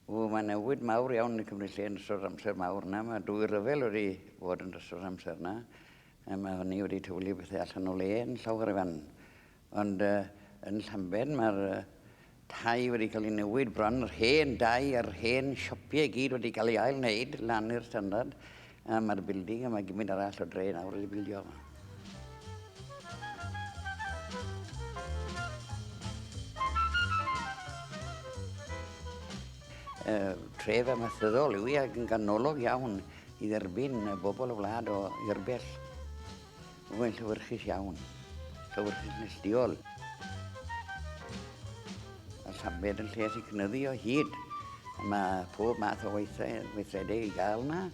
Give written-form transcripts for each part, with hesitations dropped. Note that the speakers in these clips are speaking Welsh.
Mae newid mawr iawn yn Cymru lle yn ystod amser mawr yna. Mae dwy ryfel wedi bod yn ystod amser yna. Mae hynny wedi tywlu bethau allan o le yn llawer ifan. Ond yn Llambed mae'r tai wedi cael ei newid bron. Yr hen dai a'r hen siopiau gyd wedi cael ei ail wneud lan i'r standard. Mae'r building a mae gymryd arall o dre nawr wedi bildio. Tref amaethyddol yw hi ac yn ganolog iawn i dderbyn bobl y wlad o irbell. Mae'n llywyrchus iawn, llywyrchus nesdiol. A Llambed yn lle sy'n cynyddu o hyd. Mae pob math o weithredau i gael yna.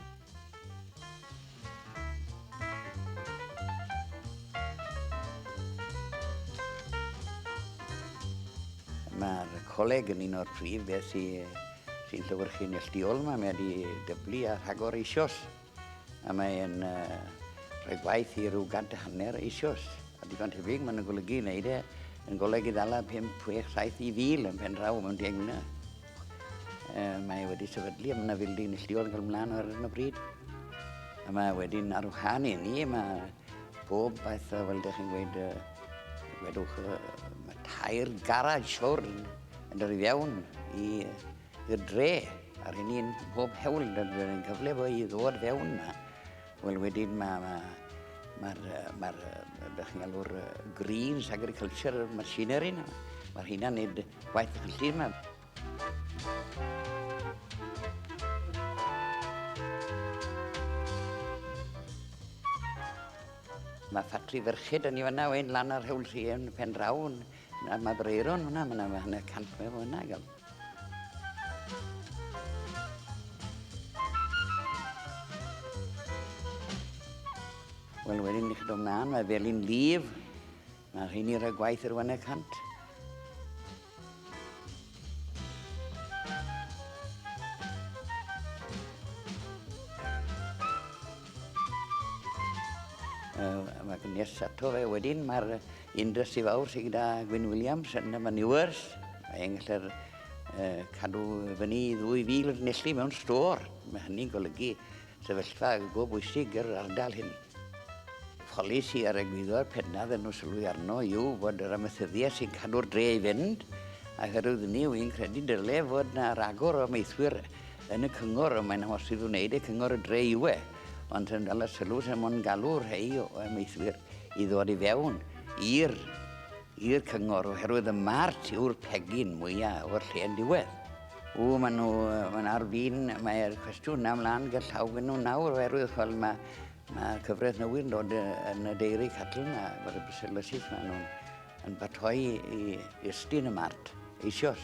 Mae'r coleg yn un o'r prif beth sy'n llywyrchu nesdiol yma. Mae wedi dyblu a rhagor eisoes. A mae'n rhoi gwaith i ryw 100 eisoes. A digon tebyg mae'n golygu wneud yn goleg i ddala 5, 6, 7 i fil yn pen draw mewn 10 mlynedd. Mae wedi sefydlu am yna building nesdiol yn cael ymlaen ar hyn o bryd. A mae wedi'n ar wahân i ni. Mae bob baith fel ydych chi'n gweud, wedwch, mae tair garage fawr yn dod i fewn i'r dre. Ar hynny'n bob hewl yn cyfle fo i ddod fewn yma. Wel wedyn mae'r Greens Agriculture Machinery yna. Mae'r hynna'n neud gwaith y cyllid yma. Mae ffatri ferched yn i fanna wein lan ar hewl sy yn pen draw. Mae Breiron hwnna, mae hynna cant mewn hwnna gael. Wel wedyn ni chyd o mlaen, mae Felin Lif. Mae rhaid ni rhoi gwaith ar wan y cant. Mae gynnys ato fe wedyn, mae'r industry fawr sydd gyda Gwyn Williams yn y manures. Mae'n gallu'r cadw fyny 2,000 nesli mewn stor. Mae hynny'n golygu sefyllfa go bwysig yr ardal hyn. Polisi ar egwyddor pennadd yn nhw sylwi arno yw bod yr amaethyddiaeth sy'n cadw'r dre i fynd. A hyrwyd ni wy'n credu dyle fod yna ragor o meithwyr yn y cyngor. Mae'n amhosib wneud y cyngor y dre yw e. Ond yn dal y sylw sy'n mwyn galw rhai o meithwyr i ddod i fewn i'r cyngor oherwydd y mart yw'r pegin mwyaf o'r lle yn diwedd. Mae'n ar fin, mae'r cwestiwn na mlaen gael llaw gen nhw nawr oherwydd mae'r cyfraith newydd yn dod yn y deiry catl yma, bod y bryselysis maen nhw'n batoi i ystyn y mart eisoes.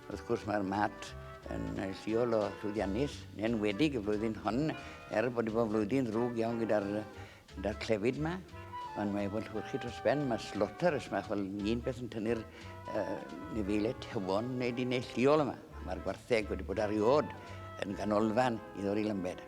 Wrth gwrs mae'r mart yn lliol o llwyddiannus, neu'n wedig y flwyddyn hon, bod i bod flwyddyn ddrwg iawn gyda'r clefyd yma. Ond mae bod llwyrchu dros ben, mae sloters yma, chwal un beth yn tynnu'r nifeilau tywon neu di neu lliol yma. Mae'r gwartheg wedi bod ar ei od yn ganolfan i ddod i Llambed.